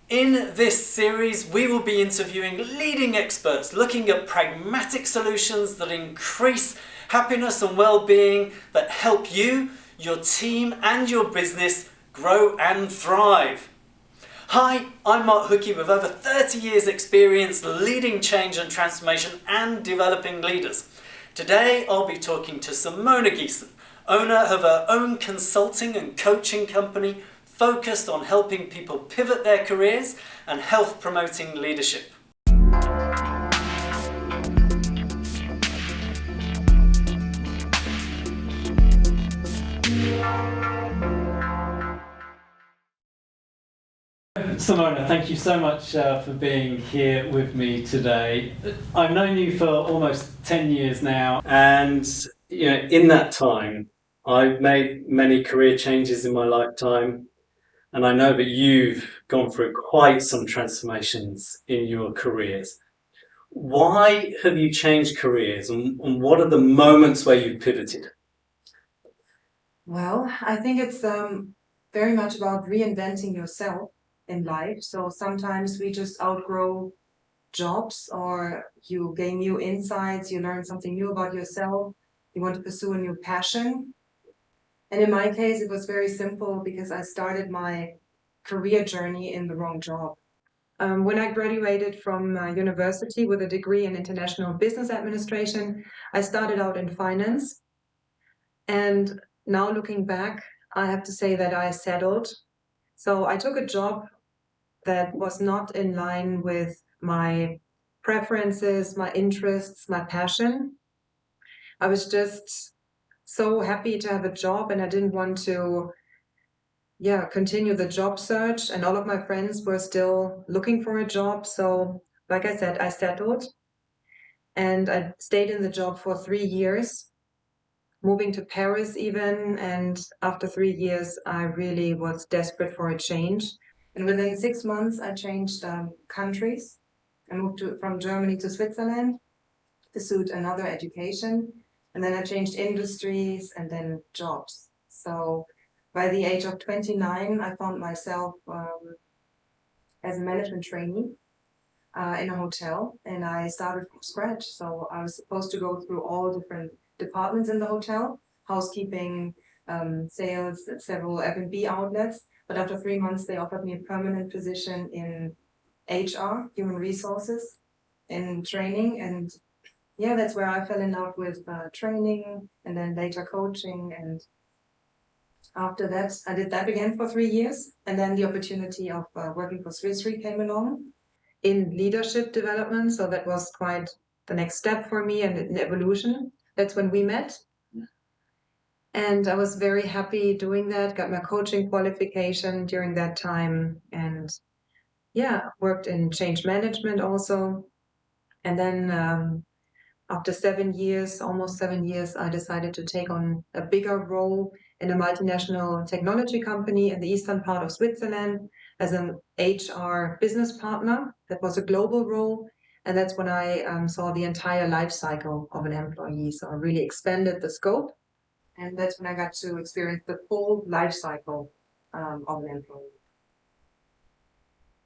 In this series, we will be interviewing leading experts looking at pragmatic solutions that increase happiness and well-being that help you, your team and your business grow and thrive. Hi, I'm Mark Hookey with over 30 years experience leading change and transformation and developing leaders. Today I'll be talking to Simone Giesen, owner of her own consulting and coaching company focused on helping people pivot their careers and health promoting leadership. Simone, thank you so much for being here with me today. I've known you for almost 10 years now, and in that time I've made many career changes in my lifetime, and I know that you've gone through quite some transformations in your careers. Why have you changed careers, and what are the moments where you pivoted? Well, I think it's very much about reinventing yourself in life. So sometimes we just outgrow jobs, or you gain new insights, you learn something new about yourself, you want to pursue a new passion. And in my case, it was very simple because I started my career journey in the wrong job. When I graduated from university with a degree in international business administration, I started out in finance. And now looking back, I have to say that I settled. So I took a job that was not in line with my preferences, my interests, my passion. I was just so happy to have a job, and I didn't want to continue the job search, and all of my friends were still looking for a job. So like I said, I settled and I stayed in the job for 3 years, moving to Paris even. And after 3 years, I really was desperate for a change. And within 6 months, I changed countries. I moved from Germany to Switzerland, pursued another education, and then I changed industries and then jobs. So by the age of 29, I found myself as a management trainee in a hotel, and I started from scratch. So I was supposed to go through all different departments in the hotel, housekeeping, sales, several F&B outlets. But after 3 months, they offered me a permanent position in HR, human resources, in training. And that's where I fell in love with training and then later coaching. And after that, I did that again for 3 years. And then the opportunity of working for Swiss Re came along in leadership development. So that was quite the next step for me and an evolution. That's when we met. And I was very happy doing that, got my coaching qualification during that time, and worked in change management also. And then after 7 years, almost 7 years, I decided to take on a bigger role in a multinational technology company in the eastern part of Switzerland as an HR business partner. That was a global role. And that's when I saw the entire life cycle of an employee. So I really expanded the scope. And that's when I got to experience the full life cycle of an employee.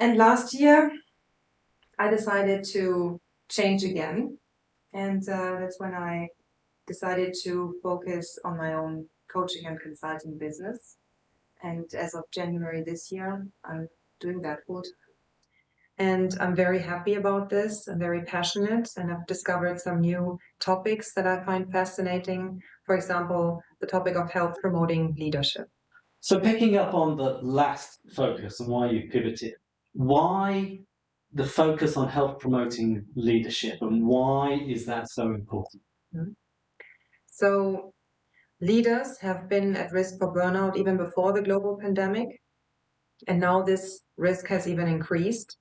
And last year, I decided to change again. And that's when I decided to focus on my own coaching and consulting business. And as of January this year, I'm doing that full time. And I'm very happy about this. I'm very passionate, and I've discovered some new topics that I find fascinating. For example, the topic of health promoting leadership. So picking up on the last focus and why you pivoted, why the focus on health promoting leadership, and why is that so important? So leaders have been at risk for burnout even before the global pandemic, and now this risk has even increased.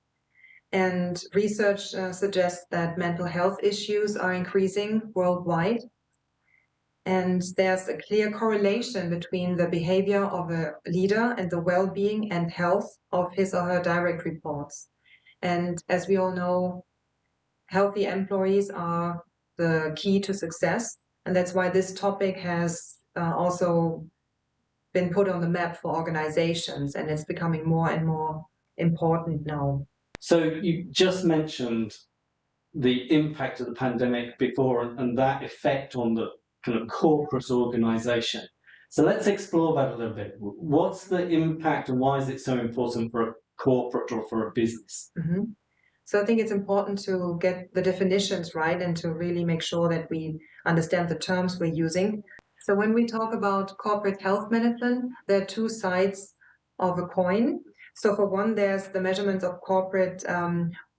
And research suggests that mental health issues are increasing worldwide. And there's a clear correlation between the behavior of a leader and the well-being and health of his or her direct reports. And as we all know, healthy employees are the key to success. And that's why this topic has also been put on the map for organizations, and it's becoming more and more important now. So you just mentioned the impact of the pandemic before and that effect on the kind of corporate organisation. So let's explore that a little bit. What's the impact and why is it so important for a corporate or for a business? Mm-hmm. So I think it's important to get the definitions right and to really make sure that we understand the terms we're using. So when we talk about corporate health management, there are two sides of a coin. So for one, there's the measurements of corporate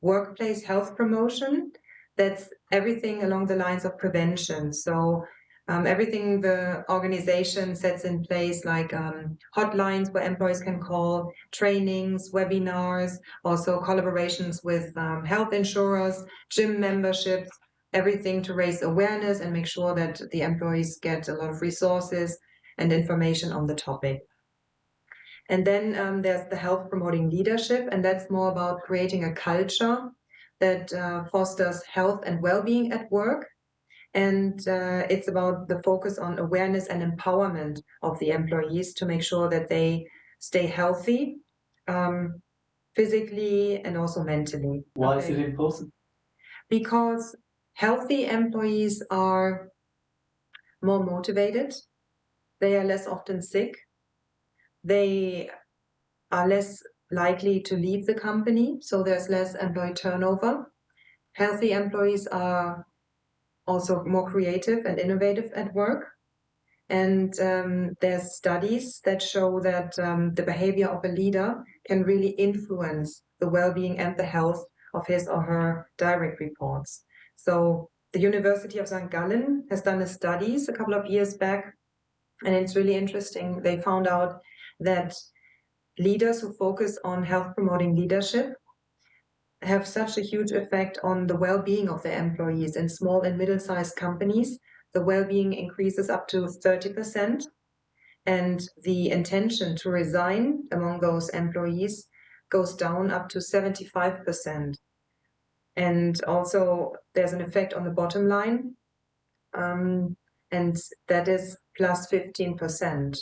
workplace health promotion. That's everything along the lines of prevention. So everything the organization sets in place, like hotlines where employees can call, trainings, webinars, also collaborations with health insurers, gym memberships, everything to raise awareness and make sure that the employees get a lot of resources and information on the topic. And then there's the health promoting leadership, and that's more about creating a culture that fosters health and well-being at work. And it's about the focus on awareness and empowerment of the employees to make sure that they stay healthy, physically and also mentally. Why is it important? Because healthy employees are more motivated, they are less often sick, they are less likely to leave the company, so there's less employee turnover. Healthy employees are also more creative and innovative at work. And there's studies that show that the behavior of a leader can really influence the well-being and the health of his or her direct reports. So the University of St. Gallen has done a studies a couple of years back, and it's really interesting. They found out that leaders who focus on health promoting leadership have such a huge effect on the well-being of their employees. In small and middle-sized companies, the well-being increases up to 30%, and the intention to resign among those employees goes down up to 75%. And also there's an effect on the bottom line, and that is plus 15%.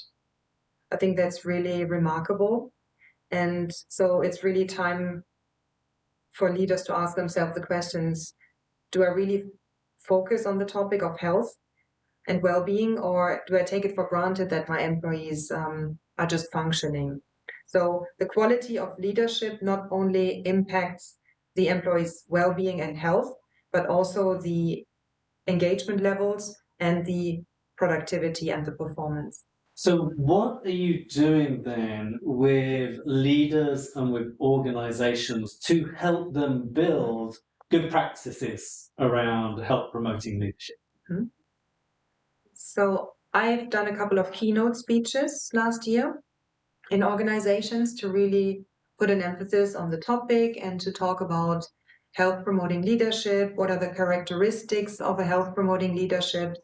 I think that's really remarkable. And so it's really time for leaders to ask themselves the questions, do I really focus on the topic of health and well-being, or do I take it for granted that my employees are just functioning? So the quality of leadership not only impacts the employees' well-being and health, but also the engagement levels and the productivity and the performance. So what are you doing then with leaders and with organizations to help them build good practices around health promoting leadership? Mm-hmm. So I've done a couple of keynote speeches last year in organizations to really put an emphasis on the topic and to talk about health promoting leadership. What are the characteristics of a health promoting leadership?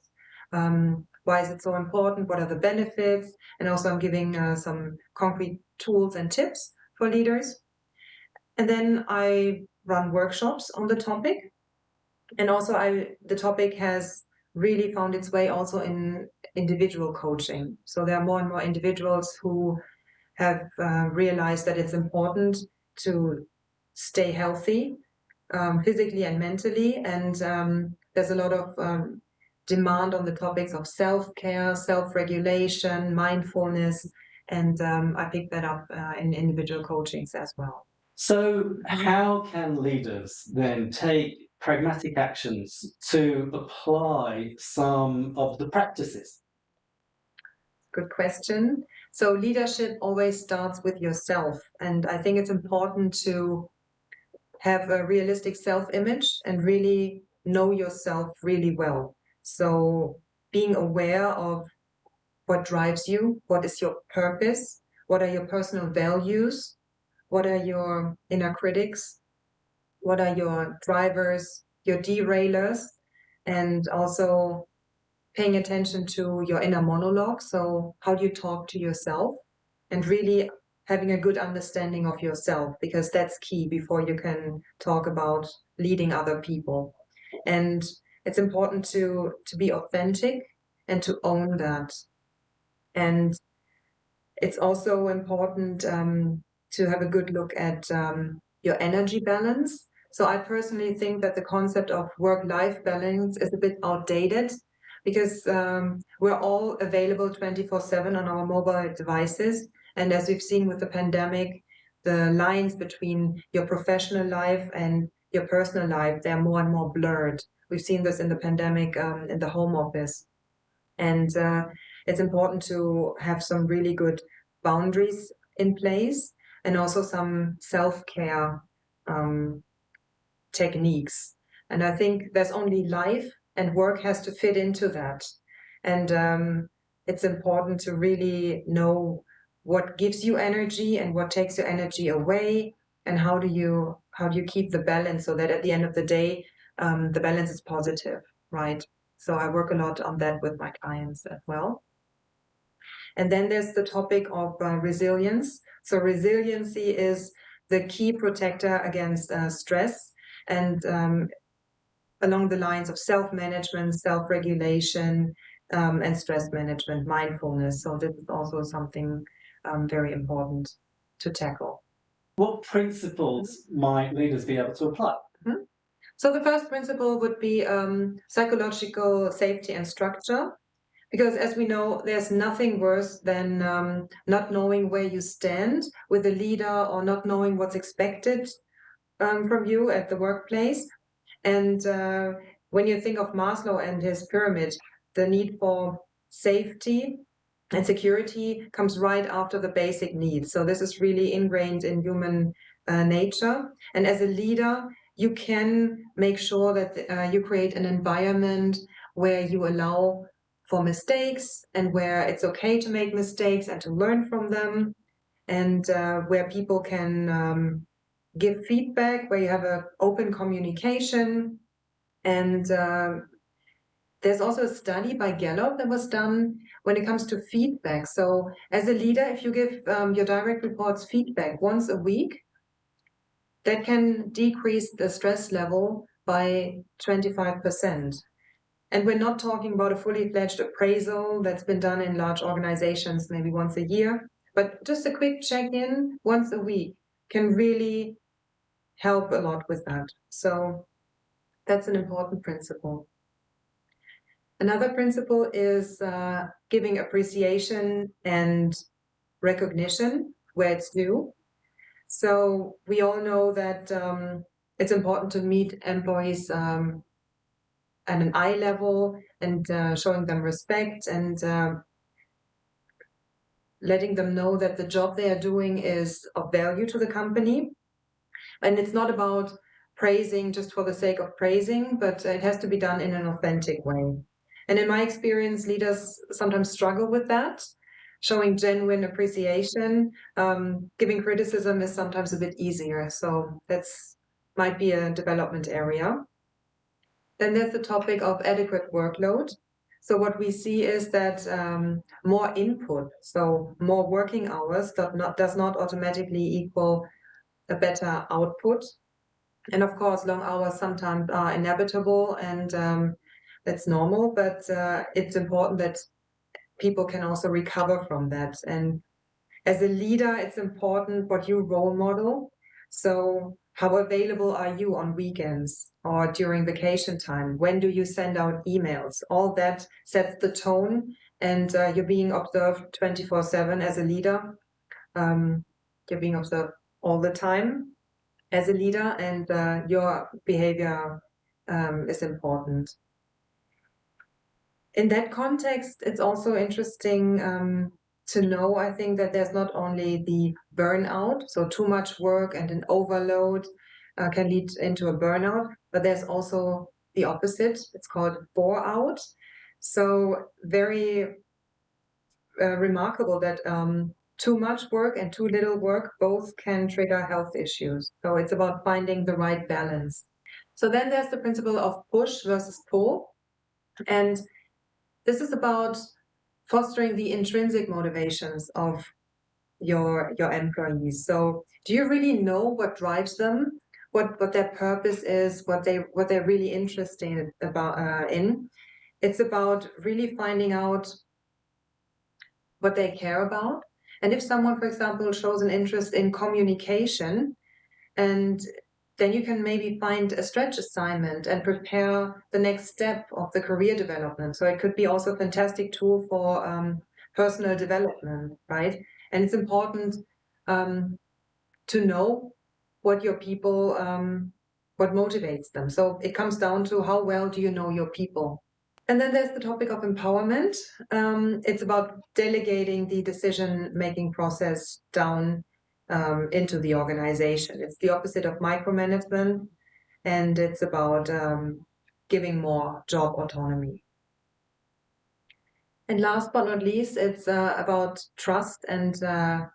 Why is it so important? What are the benefits? And also I'm giving some concrete tools and tips for leaders. And then I run workshops on the topic. And also the topic has really found its way also in individual coaching. So there are more and more individuals who have realized that it's important to stay healthy, physically and mentally. And there's a lot of demand on the topics of self-care, self-regulation, mindfulness. And I picked that up in individual coachings as well. So how can leaders then take pragmatic actions to apply some of the practices? Good question. So leadership always starts with yourself. And I think it's important to have a realistic self-image and really know yourself really well. So being aware of what drives you, what is your purpose, what are your personal values, what are your inner critics, what are your drivers, your derailers, and also paying attention to your inner monologue. So how do you talk to yourself, and really having a good understanding of yourself, because that's key before you can talk about leading other people. And it's important to be authentic and to own that. And it's also important to have a good look at your energy balance. So I personally think that the concept of work-life balance is a bit outdated because we're all available 24/7 on our mobile devices. And as we've seen with the pandemic, the lines between your professional life and your personal life, they're more and more blurred. We've seen this in the pandemic in the home office. And it's important to have some really good boundaries in place and also some self-care techniques. And I think there's only life and work has to fit into that. And it's important to really know what gives you energy and what takes your energy away, and how do you keep the balance so that at the end of the day, the balance is positive, right? So I work a lot on that with my clients as well. And then there's the topic of resilience. So resiliency is the key protector against stress, and along the lines of self-management, self-regulation, and stress management, mindfulness. So this is also something very important to tackle. What principles might leaders be able to apply? Mm-hmm. So the first principle would be psychological safety and structure. Because as we know, there's nothing worse than not knowing where you stand with a leader, or not knowing what's expected from you at the workplace. And when you think of Maslow and his pyramid, the need for safety and security comes right after the basic needs. So this is really ingrained in human nature. And as a leader, you can make sure that you create an environment where you allow for mistakes, and where it's okay to make mistakes and to learn from them, and where people can give feedback, where you have an open communication. And there's also a study by Gallup that was done when it comes to feedback. So as a leader, if you give your direct reports feedback once a week, that can decrease the stress level by 25%. And we're not talking about a fully fledged appraisal that's been done in large organizations maybe once a year, but just a quick check-in once a week can really help a lot with that. So that's an important principle. Another principle is giving appreciation and recognition where it's due. So we all know that it's important to meet employees at an eye level, and showing them respect, and letting them know that the job they are doing is of value to the company. And it's not about praising just for the sake of praising, but it has to be done in an authentic way. And in my experience, leaders sometimes struggle with that, showing genuine appreciation. Giving criticism is sometimes a bit easier. So that's might be a development area. Then there's the topic of adequate workload. So what we see is that more input, so more working hours, does not automatically equal a better output. And of course, long hours sometimes are inevitable, and that's normal, but it's important that people can also recover from that. And as a leader, it's important what you role model. So how available are you on weekends or during vacation time? When do you send out emails? All that sets the tone, and you're being observed 24/7 as a leader. You're being observed all the time as a leader, and your behavior is important. In that context, it's also interesting to know, I think, that there's not only the burnout, so too much work and an overload can lead into a burnout, but there's also the opposite. It's called bore out. So very remarkable that too much work and too little work both can trigger health issues. So it's about finding the right balance. So then there's the principle of push versus pull. And this is about fostering the intrinsic motivations of your employees. So do you really know what drives them, what their purpose is, what they're really interested about in? It's about really finding out what they care about, And if someone, for example, shows an interest in communication, and then you can maybe find a stretch assignment and prepare the next step of the career development. So it could be also a fantastic tool for personal development, right? And it's important to know what your people, what motivates them. So it comes down to how well do you know your people. And then there's the topic of empowerment. It's about delegating the decision-making process down into the organization. It's the opposite of micromanagement, and it's about giving more job autonomy. And last but not least, it's about trust and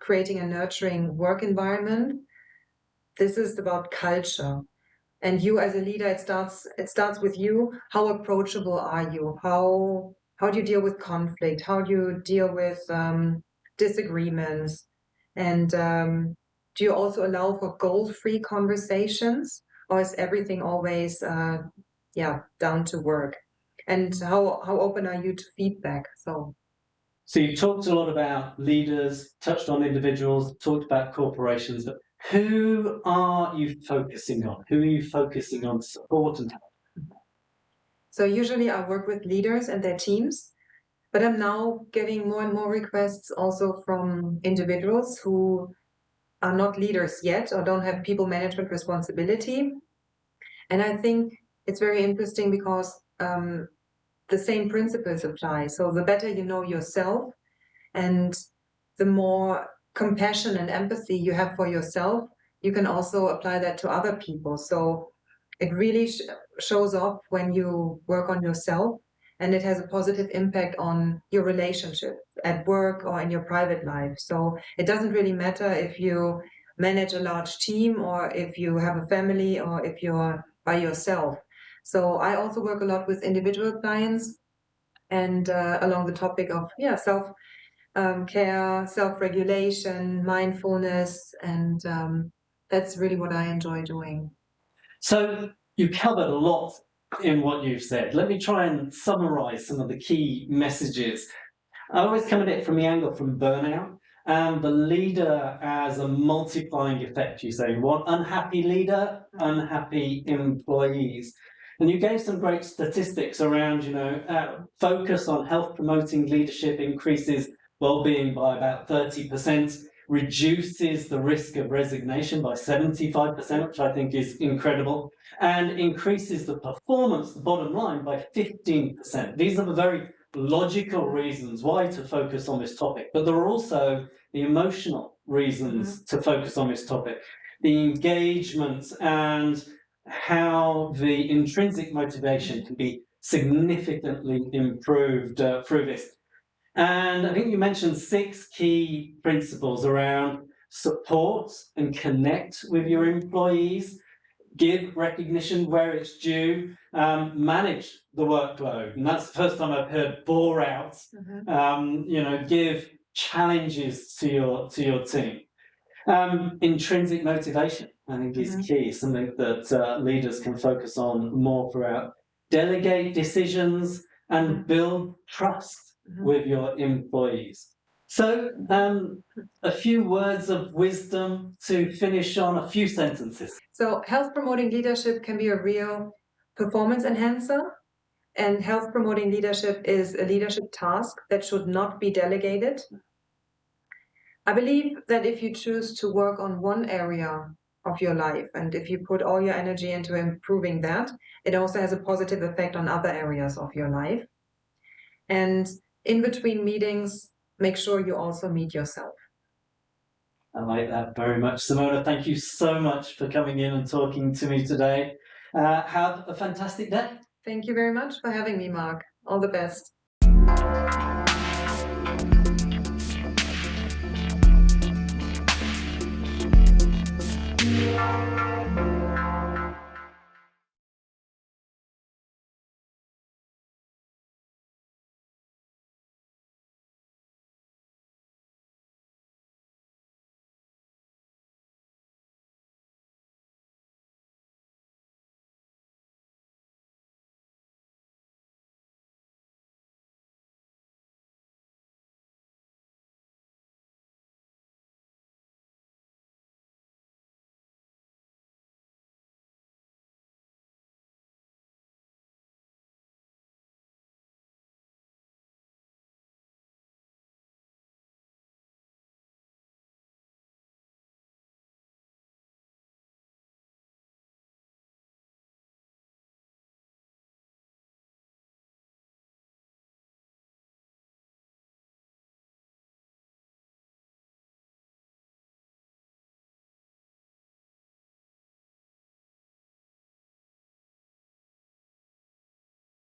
creating a nurturing work environment. This is about culture. And you as a leader, it starts with you. How approachable are you? How do you deal with conflict? How do you deal with disagreements? And do you also allow for goal-free conversations, or is everything always down to work? And how open are you to feedback? So you talked a lot about leaders, touched on individuals, talked about corporations, but who are you focusing on? Who are you focusing on to support and help? So usually I work with leaders and their teams, but I'm now getting more and more requests also from individuals who are not leaders yet or don't have people management responsibility. And I think it's very interesting because the same principles apply. So the better you know yourself and the more compassion and empathy you have for yourself, you can also apply that to other people. So it really shows up when you work on yourself, and it has a positive impact on your relationship at work or in your private life. So it doesn't really matter if you manage a large team or if you have a family or if you're by yourself. So I also work a lot with individual clients and along the topic of self care, self-regulation, mindfulness, and that's really what I enjoy doing. So you covered a lot in what you've said. Let me try and summarize some of the key messages. I always come at it from the angle from burnout and the leader as a multiplying effect. You say, one unhappy leader, unhappy employees. And you gave some great statistics around, focus on health promoting leadership increases well-being by about 30%, reduces the risk of resignation by 75%, which I think is incredible, and increases the performance, the bottom line, by 15%. These are the very logical reasons why to focus on this topic, but there are also the emotional reasons to focus on this topic, the engagement and how the intrinsic motivation can be significantly improved through this. And I think you mentioned 6 key principles around support and connect with your employees, give recognition where it's due, manage the workload. And that's the first time I've heard bore out, give challenges to your team. Intrinsic motivation, I think, is key, something that leaders can focus on more throughout. Delegate decisions and build trust with your employees. So, a few words of wisdom to finish on, a few sentences. So, health promoting leadership can be a real performance enhancer, and health promoting leadership is a leadership task that should not be delegated. I believe that if you choose to work on one area of your life and if you put all your energy into improving that, it also has a positive effect on other areas of your life. And in between meetings, make sure you also meet yourself. I like that very much. Simone, thank you so much for coming in and talking to me today. Have a fantastic day. Thank you very much for having me, Mark. All the best.